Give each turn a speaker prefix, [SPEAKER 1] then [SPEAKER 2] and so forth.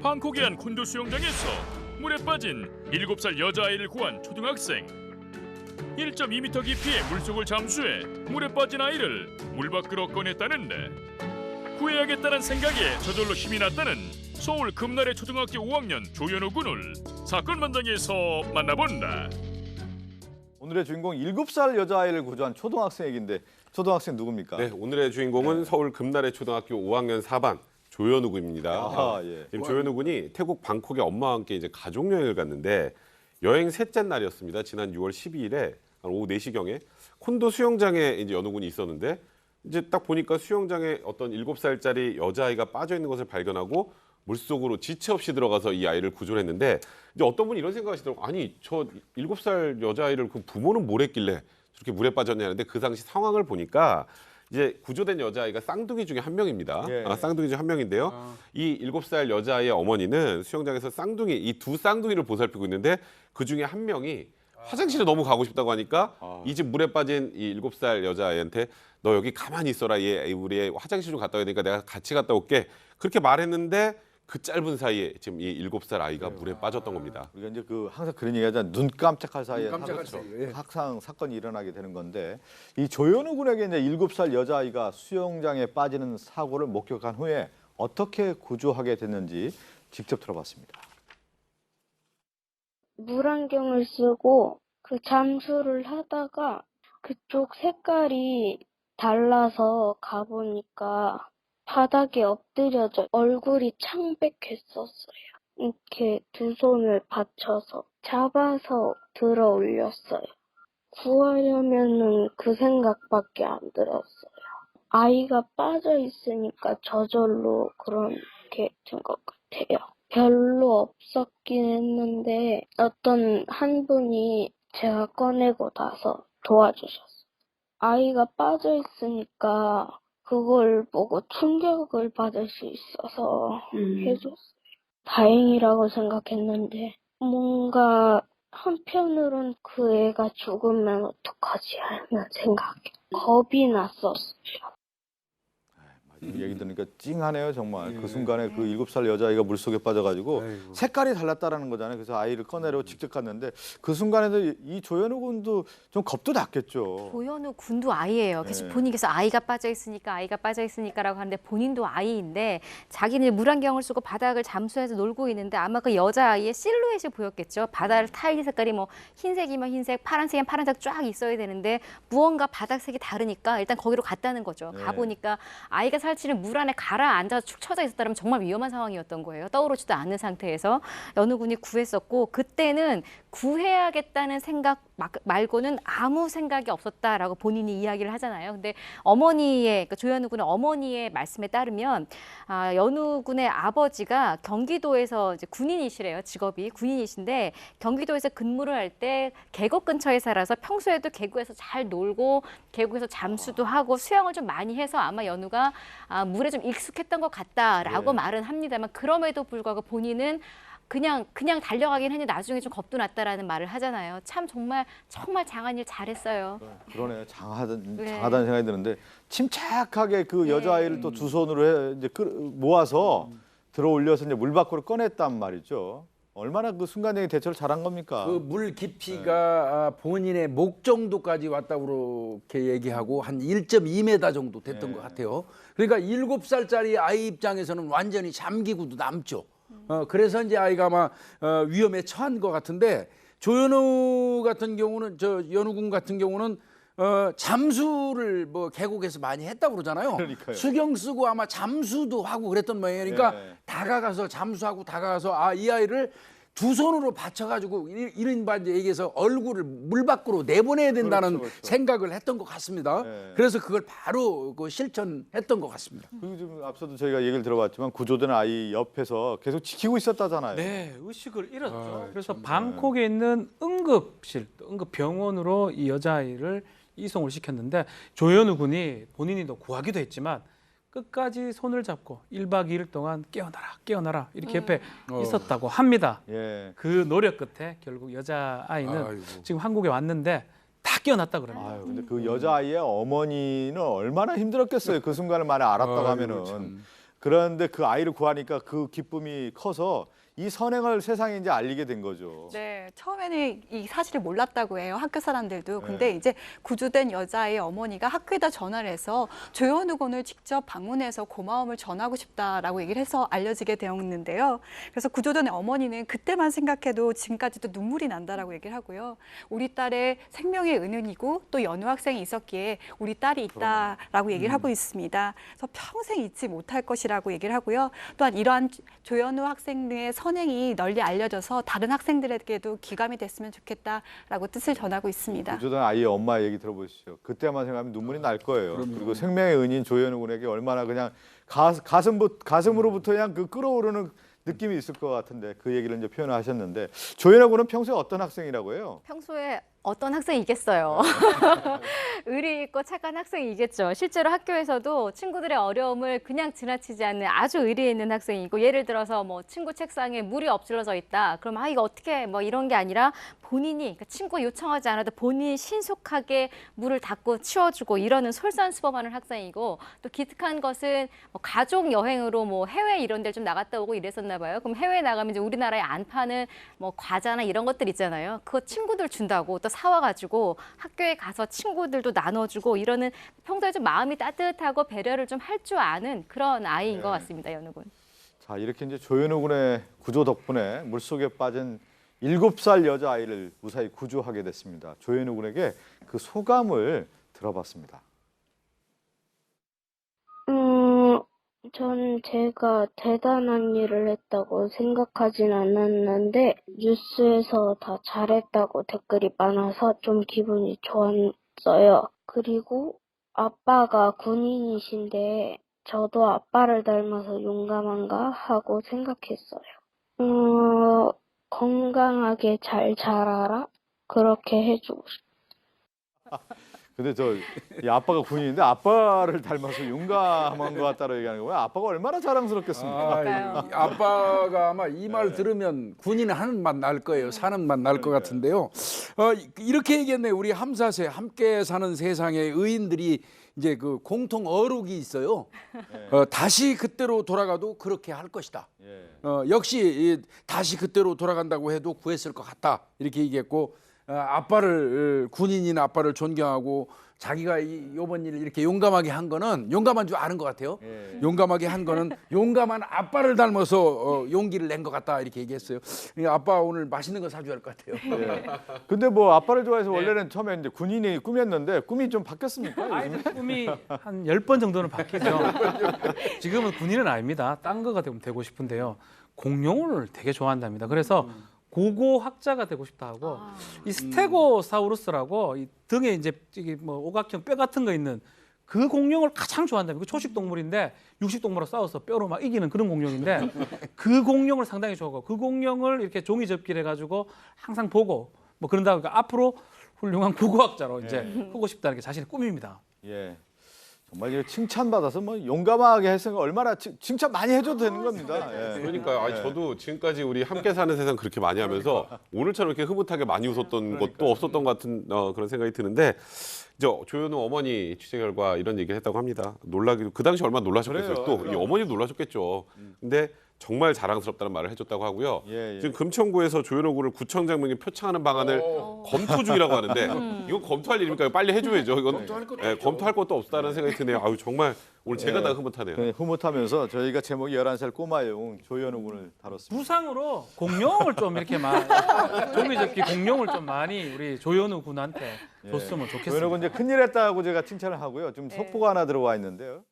[SPEAKER 1] 방콕의 한 콘도 수영장에서 물에 빠진 7살 여자아이를 구한 초등학생. 1.2m 깊이의 물속을 잠수해 물에 빠진 아이를 물 밖으로 꺼냈다는데, 구해야겠다는 생각에 저절로 힘이 났다는 서울 금나래 초등학교 5학년 조현우 군을 사건 현장에서 만나본다.
[SPEAKER 2] 오늘의 주인공 7살 여자아이를 구조한 초등학생 얘기인데, 초등학생 누굽니까?
[SPEAKER 3] 네, 오늘의 주인공은 서울 금나래 초등학교 5학년 4반 조현우 군입니다.
[SPEAKER 2] 예.
[SPEAKER 3] 지금 조현우 군이 태국 방콕에 엄마와 함께 이제 가족 여행을 갔는데, 여행 셋째 날이었습니다. 지난 6월 12일에 한 오후 4시경에 콘도 수영장에 이제 연우 군이 있었는데, 이제 딱 보니까 수영장에 어떤 7살짜리 여자아이가 빠져 있는 것을 발견하고 물속으로 지체 없이 들어가서 이 아이를 구조를 했는데, 이제 어떤 분이 이런 생각하시더라고요. 아니, 저 7살 여자아이를 그 부모는 뭘 했길래 저렇게 물에 빠졌냐는데, 그 당시 상황을 보니까 이제 구조된 여자아이가 쌍둥이 중에 한 명입니다.
[SPEAKER 2] 예.
[SPEAKER 3] 쌍둥이 중에 한 명인데요. 이 7살 여자아이의 어머니는 수영장에서 쌍둥이, 이 두 쌍둥이를 보살피고 있는데, 그 중에 한 명이 화장실에 너무 가고 싶다고 하니까 이 집 물에 빠진 이 7살 여자아이한테 너 여기 가만히 있어라. 우리 애 화장실 좀 갔다 와야 되니까 내가 같이 갔다 올게. 그렇게 말했는데 그 짧은 사이에 지금 이 7살 아이가 물에 빠졌던 겁니다.
[SPEAKER 2] 우리가 이제 항상 그런 얘기하잖아요. 눈 깜짝할 사이에
[SPEAKER 4] 깜짝할 사이에, 예.
[SPEAKER 2] 항상 사건이 일어나게 되는 건데, 이 조현우 군에게 이제 7살 여자아이가 수영장에 빠지는 사고를 목격한 후에 어떻게 구조하게 됐는지 직접 들어봤습니다.
[SPEAKER 5] 물안경을 쓰고 그 잠수를 하다가 그쪽 색깔이 달라서 가보니까 바닥에 엎드려져 얼굴이 창백했었어요. 이렇게 두 손을 받쳐서 잡아서 들어 올렸어요. 구하려면은 그 생각밖에 안 들었어요. 아이가 빠져 있으니까 저절로 그렇게 된 것 같아요. 별로 없었긴 했는데 어떤 한 분이 제가 꺼내고 나서 도와주셨어요. 아이가 빠져 있으니까 그걸 보고 충격을 받을 수 있어서 해줬어요. 다행이라고 생각했는데, 뭔가 한편으로는 그 애가 죽으면 어떡하지 하는 생각이 겁이 났었어요.
[SPEAKER 2] 이 얘기 들으니까 찡하네요, 정말. 그 순간에 그 7살 여자아이가 물속에 빠져가지고 색깔이 달랐다라는 거잖아요. 그래서 아이를 꺼내러 직접 갔는데, 그 순간에도 이 조현우 군도 좀 겁도 났겠죠.
[SPEAKER 6] 조현우 군도 아이예요. 그래서 본인께서 아이가 빠져 있으니까라고 하는데, 본인도 아이인데 자기는 물안경을 쓰고 바닥을 잠수해서 놀고 있는데, 아마 그 여자아이의 실루엣이 보였겠죠. 바다를 타일 색깔이 뭐 흰색이면 흰색, 파란색이면 파란색 쫙 있어야 되는데 무언가 바닥색이 다르니까 일단 거기로 갔다는 거죠. 가보니까 아이가 살찌는 물 안에 가라앉아서 축 처져 있었다면 정말 위험한 상황이었던 거예요. 떠오르지도 않는 상태에서 연우 군이 구했었고, 그때는 구해야겠다는 생각 말고는 아무 생각이 없었다라고 본인이 이야기를 하잖아요. 근데 어머니의, 그러니까 조현우 군의 어머니의 말씀에 따르면 연우 군의 아버지가 경기도에서 이제 군인이시래요. 직업이 군인이신데 경기도에서 근무를 할 때 계곡 근처에 살아서 평소에도 계곡에서 잘 놀고 계곡에서 잠수도 하고 수영을 좀 많이 해서 아마 연우가 물에 좀 익숙했던 것 같다라고 말은 합니다만, 그럼에도 불구하고 본인은 그냥 달려가긴 했는데 나중에 좀 겁도 났다라는 말을 하잖아요. 참 정말 장한 일 잘했어요.
[SPEAKER 2] 그러네요. 장하다는 생각이 드는데, 침착하게 그 여자아이를 또 두 손으로 이제 모아서 들어 올려서 이제 물 밖으로 꺼냈단 말이죠. 얼마나 그 순간적인 대처를 잘한 겁니까?
[SPEAKER 4] 그 물 깊이가 본인의 목 정도까지 왔다고 그렇게 얘기하고 한 1.2m 정도 됐던 것 같아요. 그러니까 7살짜리 아이 입장에서는 완전히 잠기고도 남죠. 그래서 이제 아이가 아마 위험에 처한 것 같은데, 조현우 같은 경우는, 연우 군 같은 경우는 잠수를 뭐 계곡에서 많이 했다고 그러잖아요.
[SPEAKER 2] 그러니까요.
[SPEAKER 4] 수경 쓰고 아마 잠수도 하고 그랬던 모양이에요. 그러니까 다가가서 잠수하고 다가가서 이 아이를 두 손으로 받쳐가지고 이른바 이제 얘기해서 얼굴을 물 밖으로 내보내야 된다는
[SPEAKER 2] 그렇죠.
[SPEAKER 4] 생각을 했던 것 같습니다. 그래서 그걸 바로 실천했던 것 같습니다.
[SPEAKER 2] 그리고 지금 앞서도 저희가 얘기를 들어봤지만, 구조된 아이 옆에서 계속 지키고 있었다잖아요.
[SPEAKER 7] 네, 의식을 잃었죠. 그래서 방콕에 있는 응급병원으로 이 여자아이를 이송을 시켰는데, 조현우 군이 본인이 또 구하기도 했지만 끝까지 손을 잡고 1박 2일 동안 깨어나라 이렇게 옆에 있었다고 합니다. 그 노력 끝에 결국 여자아이는 지금 한국에 왔는데 다 깨어났다 그럽니다.
[SPEAKER 2] 근데 그 여자아이의 어머니는 얼마나 힘들었겠어요. 그 순간을 만에 알았다고 하면은. 그런데 그 아이를 구하니까 그 기쁨이 커서 이 선행을 세상에 이제 알리게 된 거죠.
[SPEAKER 8] 네, 처음에는 이 사실을 몰랐다고 해요. 학교 사람들도. 근데
[SPEAKER 2] 네.
[SPEAKER 8] 이제 구조된 여자의 어머니가 학교에다 전화를 해서 조현우 군을 직접 방문해서 고마움을 전하고 싶다라고 얘기를 해서 알려지게 되었는데요. 그래서 구조된 어머니는 그때만 생각해도 지금까지도 눈물이 난다라고 얘기를 하고요. 우리 딸의 생명의 은은이고 또 연우 학생이 있었기에 우리 딸이 있다라고 얘기를 하고 있습니다. 그래서 평생 잊지 못할 것이라고 얘기를 하고요. 또한 이러한 조현우 학생의 선행이 널리 알려져서 다른 학생들에게도 기감이 됐으면 좋겠다라고 뜻을 전하고 있습니다.
[SPEAKER 2] 구조된 아이의 엄마 얘기 들어보시죠. 그때만 생각하면 눈물이 날 거예요. 그리고 생명의 은인 조현우 군에게 얼마나 그냥 가슴으로부터 그냥 그 끓어오르는 느낌이 있을 것 같은데 그 얘기를 이제 표현하셨는데 조현우 군은 평소에 어떤 학생이라고 해요?
[SPEAKER 6] 평소에 어떤 학생이겠어요. 의리 있고 착한 학생이겠죠. 실제로 학교에서도 친구들의 어려움을 그냥 지나치지 않는 아주 의리 있는 학생이고 예를 들어서 뭐 친구 책상에 물이 엎질러져 있다. 그럼 이거 어떻게 뭐 이런 게 아니라 본인이 그러니까 친구가 요청하지 않아도 본인이 신속하게 물을 닦고 치워주고 이러는 솔선수범하는 학생이고 또 기특한 것은 뭐 가족 여행으로 뭐 해외 이런 데 좀 나갔다 오고 이랬었나 봐요. 그럼 해외 나가면 이제 우리나라에 안 파는 뭐 과자나 이런 것들 있잖아요. 그거 친구들 준다고 또 사와가지고 학교에 가서 친구들도 나눠주고 이러는 평소에 좀 마음이 따뜻하고 배려를 좀 할 줄 아는 그런 아이인 것 같습니다, 연우 군.
[SPEAKER 2] 자, 이렇게 이제 조현우 군의 구조 덕분에 물속에 빠진 7살 여자아이를 무사히 구조하게 됐습니다. 조현우 군에게 그 소감을 들어봤습니다.
[SPEAKER 5] 저는 제가 대단한 일을 했다고 생각하진 않았는데 뉴스에서 다 잘했다고 댓글이 많아서 좀 기분이 좋았어요. 그리고 아빠가 군인이신데 저도 아빠를 닮아서 용감한가 하고 생각했어요. 건강하게 잘 자라라 그렇게 해주고 싶어요.
[SPEAKER 2] 근데 이 아빠가 군인인데 아빠를 닮아서 용감한 것 같다고 얘기하는 거예요. 아빠가 얼마나 자랑스럽겠습니까?
[SPEAKER 4] 아빠가 아마 이 말 들으면 군인 하는 맛 날 거예요. 사는 맛 날 것 같은데요. 이렇게 얘기했네요. 우리 함사세 함께 사는 세상의 의인들이 이제 그 공통 어록이 있어요. 다시 그때로 돌아가도 그렇게 할 것이다. 역시 다시 그때로 돌아간다고 해도 구했을 것 같다. 이렇게 얘기했고 아빠를 군인인 아빠를 존경하고 자기가 이번 일을 이렇게 용감하게 한 거는 용감한 줄 아는 것 같아요. 용감하게 한 거는 용감한 아빠를 닮아서 용기를 낸 것 같다 이렇게 얘기했어요. 아빠 오늘 맛있는 거 사줘야 할 것 같아요.
[SPEAKER 2] 근데 뭐 아빠를 좋아해서 원래는 처음에 이제 군인이 꿈이었는데 꿈이 좀 바뀌었습니까?
[SPEAKER 7] 아이들 꿈이 한 10번 정도는 바뀌죠. 지금은 군인은 아닙니다. 딴 거가 되고 싶은데요. 공룡을 되게 좋아한답니다. 그래서 고고학자가 되고 싶다 하고 이 스테고사우루스라고 이 등에 이제 뭐 오각형 뼈 같은 거 있는 그 공룡을 가장 좋아한답니다. 그 초식 동물인데 육식 동물하고 싸워서 뼈로 막 이기는 그런 공룡인데 그 공룡을 상당히 좋아하고 그 공룡을 이렇게 종이 접기를 해가지고 항상 보고 뭐 그런다고 그러니까 앞으로 훌륭한 고고학자로 이제 하고 싶다는 게 자신의 꿈입니다.
[SPEAKER 2] 예. 정말 이거 칭찬받아서 뭐 용감하게 했으니까 얼마나 칭찬 많이 해줘도 되는 겁니다. 예.
[SPEAKER 3] 그러니까요. 저도 지금까지 우리 함께 사는 세상 그렇게 많이 하면서 오늘처럼 이렇게 흐뭇하게 많이 웃었던 것도 없었던 것 같은 그런 생각이 드는데 이제 조현우 어머니 취재 결과 이런 얘기를 했다고 합니다. 놀라기도 그 당시 얼마나 놀라셨겠어요.
[SPEAKER 2] 그래요.
[SPEAKER 3] 또 이 어머니도 놀라셨겠죠. 근데 정말 자랑스럽다는 말을 해줬다고 하고요.
[SPEAKER 2] 예.
[SPEAKER 3] 지금 금천구에서 조현우 군을 구청장명에 표창하는 방안을 검토 중이라고 하는데 이건 검토할 일입니까? 빨리 해줘야죠. 이건 검토할 것도 없다는 생각이 드네요. 아유 정말 오늘 제가 다 흐뭇하네요.
[SPEAKER 2] 흐뭇하면서 저희가 제목이 11살 꼬마 영웅 조현우 군을 다뤘습니다.
[SPEAKER 7] 부상으로 공룡을 좀 이렇게 종이접기 공룡을 좀 많이 우리 조현우 군한테 줬으면 좋겠습니다.
[SPEAKER 2] 조현우 군 이제 큰일 했다고 제가 칭찬을 하고요. 좀 속보가 하나 들어와 있는데요.